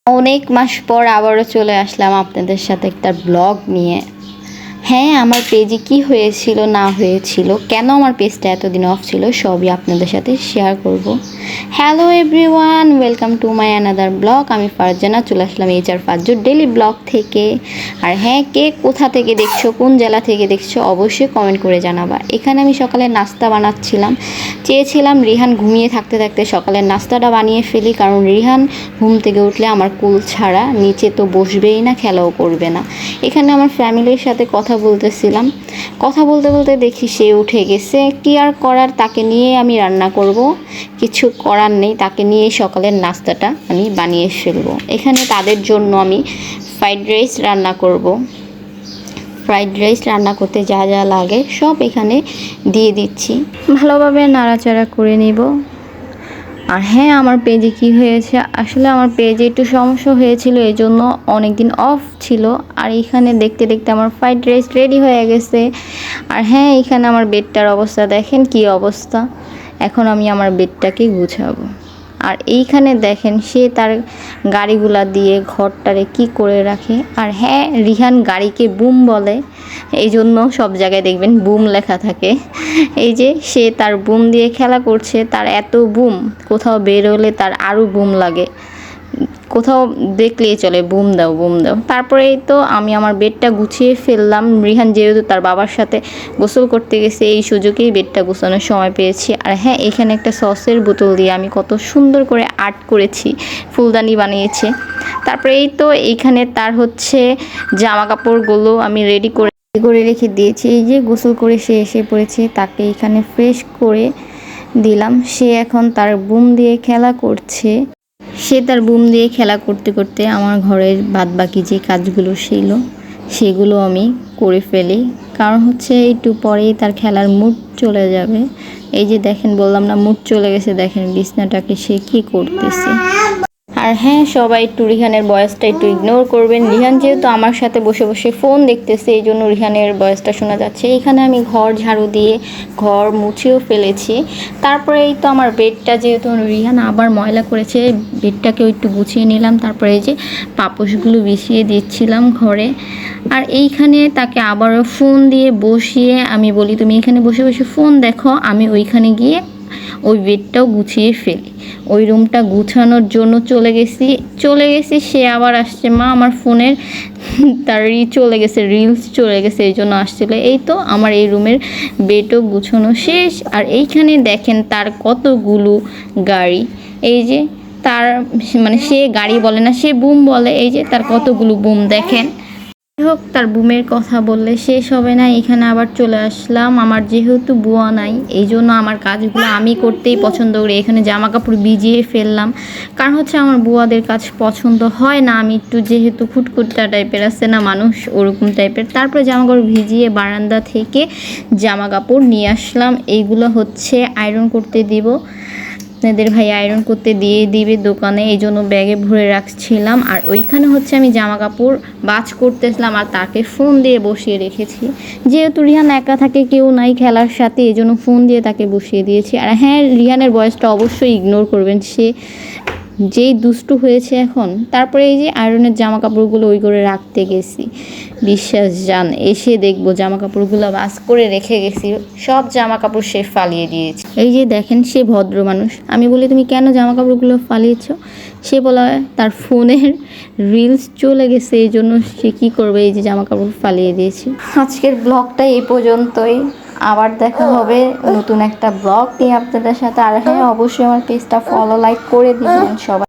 অনেক মাস পর আবারও চলে আসলাম আপনাদের সাথে একটা ব্লগ নিয়ে। হ্যাঁ, আমার পেজে কি হয়েছিল না হয়েছিল, কেন আমার পেজটা এতদিন অফ ছিল, সবই আপনাদের সাথে শেয়ার করব। Hello everyone, welcome to my another blog. আমি ফারজানা চলে আসলাম HR ফাজ্জুর ডেলি ব্লগ থেকে। আর হ্যাঁ, কে কোথা থেকে দেখছো, কোন জেলা থেকে দেখছো, অবশ্যই কমেন্ট করে জানাবা। এখানে আমি সকালে নাস্তা বানাচ্ছিলাম, চেয়েছিলাম রিহান ঘুমিয়ে থাকতে থাকতে সকালের নাস্তাটা বানিয়ে ফেলি, কারণ রিহান ঘুম থেকে উঠলে আমার কুল ছাড়া নিচে তো বসবেই না, খেলাও করবে না। এখানে আমার ফ্যামিলির সাথে কথা বলতেছিলাম, কথা বলতে বলতে দেখি সে উঠে গেছে। কি আর করার, তাকে নিয়ে আমি রান্না করব, কিছু করার নেই, তাকে নিয়ে সকালের নাস্তাটা আমি বানিয়ে ফেলবো। এখানে তাদের জন্য আমি ফ্রাইড রাইস রান্না করব। ফ্রাইড রাইস রান্না করতে যা যা লাগে সব এখানে দিয়ে দিচ্ছি, ভালোভাবে নাড়াচাড়া করে নিব। আর হ্যাঁ, আমার পেজে কি হয়েছে, আসলে আমার পেজে একটু সমস্যা হয়েছিল, এই জন্য অনেকদিন অফ ছিল। আর এইখানে দেখতে দেখতে আমার ফ্রাইড রাইস রেডি হয়ে গেছে। আর হ্যাঁ, এখানে আমার বেডটার অবস্থা দেখেন কি অবস্থা। এখন আমি আমার বেডটাকে গুছাবো। আর এইখানে দেখেন সে তার গাড়িগুলা দিয়ে ঘরটারে কি করে রাখে। আর হ্যাঁ, রিহান গাড়িকে বুম বলে, এই জন্য সব জায়গায় দেখবেন বুম লেখা থাকে। এই যে সে তার বুম দিয়ে খেলা করছে, তার এত বুম, কোথাও বের হলে তার আরও বুম লাগে, কোথাও দেখলেই চলে বুম দাও বুম দাও। তারপরেই তো আমি আমার বেডটা গুছিয়ে ফেললাম। রিহান যেহেতু তার বাবার সাথে গোসল করতে গেছে, এই সুযোগেই বেডটা গোছানোর সময় পেয়েছি। আর হ্যাঁ, এখানে একটা সসের বোতল দিয়ে আমি কত সুন্দর করে আর্ট করেছি, ফুলদানি বানিয়েছে। তারপরে এই তো এইখানে তার হচ্ছে জামা কাপড়গুলো আমি রেডি করে রেখে দিয়েছি। এই যে গোসল করে সে এসে পড়েছে, তাকে এখানে ফ্রেশ করে দিলাম। সে এখন তার বুম দিয়ে খেলা করছে। সে তার বুম দিয়ে খেলা করতে করতে আমার ঘরের বাদবাকি যে কাজগুলো ছিল সেগুলো আমি করে ফেলি, কারণ হচ্ছে একটু পরেই তার খেলার মুড চলে যাবে। এই যে দেখেন, বললাম না মুড চলে গেছে, দেখেন বিছনাটাকে সে কি করতেছে। আর হ্যাঁ, সবাই একটু রিহানের ভয়েসটা একটু ইগনোর করবেন। রিহান যেহেতু আমার সাথে বসে বসে ফোন দেখতেছে, এই জন্য রিহানের ভয়েসটা শোনা যাচ্ছে। এখানে আমি ঘর ঝাড়ু দিয়ে ঘর মুছেও ফেলেছি। তারপরে এই তো আমার বেডটা যেহেতু রিহান আবার ময়লা করেছে, বেডটাকেও একটু গুছিয়ে নিলাম। তারপরে এই যে পাপোশগুলো বিছিয়ে দিচ্ছিলাম ঘরে। আর এইখানে তাকে আবারও ফোন দিয়ে বসিয়ে আমি বলি, তুমি এখানে বসে বসে ফোন দেখো, আমি ওইখানে গিয়ে ওই বেডটাও গুছিয়ে ফেলি। ওই রুমটা গুছানোর জন্য চলে গেছি। সে আবার আসছে, মা আমার ফোনের তার চলে গেছে, রিলস চলে গেছে, এই জন্য আসছিল। এই তো আমার এই রুমের বেডও গুছানো শেষ। আর এইখানে দেখেন তার কতগুলো গাড়ি, এই যে তার মানে সে গাড়ি বলে না, সে বুম বলে। এই যে তার কতগুলো বুম দেখেন। হোক, তার বুমের কথা বললে শেষ হবে না। এখানে আবার চলে আসলাম, আমার যেহেতু বুয়া নাই এই জন্য আমার কাজগুলো আমি করতেই পছন্দ করি। এখানে জামা কাপড় ভিজিয়ে ফেললাম, কারণ হচ্ছে আমার বুয়াদের কাজ পছন্দ হয় না। আমি একটু যেহেতু খুটখুটটা টাইপের আছে না মানুষ, ওরকম টাইপের। তারপরে জামা কাপড় ভিজিয়ে বারান্দা থেকে জামা কাপড় নিয়ে আসলাম। এইগুলো হচ্ছে আয়রন করতে দিব, আপনাদের ভাই আয়রন করতে দিয়ে দিবে দোকানে, এই জন্য ব্যাগে ভরে রাখছিলাম। আর ওইখানে হচ্ছে আমি জামা কাপড় বাজ করতেছিলাম আর তাকে ফোন দিয়ে বসিয়ে রেখেছি। যেহেতু রিহান একা থাকে, কেউ নাই খেলার সাথে, এই জন্য ফোন দিয়ে তাকে বসিয়ে দিয়েছি। আর হ্যাঁ, রিহানের ভয়েসটা অবশ্যই ইগনোর করবেন, সে যেই দুষ্টু হয়েছে এখন। তারপরে এই যে আয়রনের জামা কাপড়গুলো ওই করে রাখতে গেছি, বিশ্বাস যান, এসে দেখবো জামা কাপড়গুলো বাস করে রেখে গেছি, সব জামা কাপড় সে ফালিয়ে দিয়েছে। এই যে দেখেন, সে ভদ্র মানুষ। আমি বলি, তুমি কেন জামা কাপড়গুলো ফালিয়েছ? সে বলা তার ফোনের রিলস চলে গেছে, এই জন্য সে কী করবে, এই যে জামা কাপড় ফালিয়ে দিয়েছে। আজকের ব্লগটা এই পর্যন্তই, আবার দেখা হবে নতুন একটা ব্লগ নিয়ে আপনাদের সাথে। আর হ্যাঁ, অবশ্যই আমার পেজটা ফলো লাইক করে দিবেন সবাই।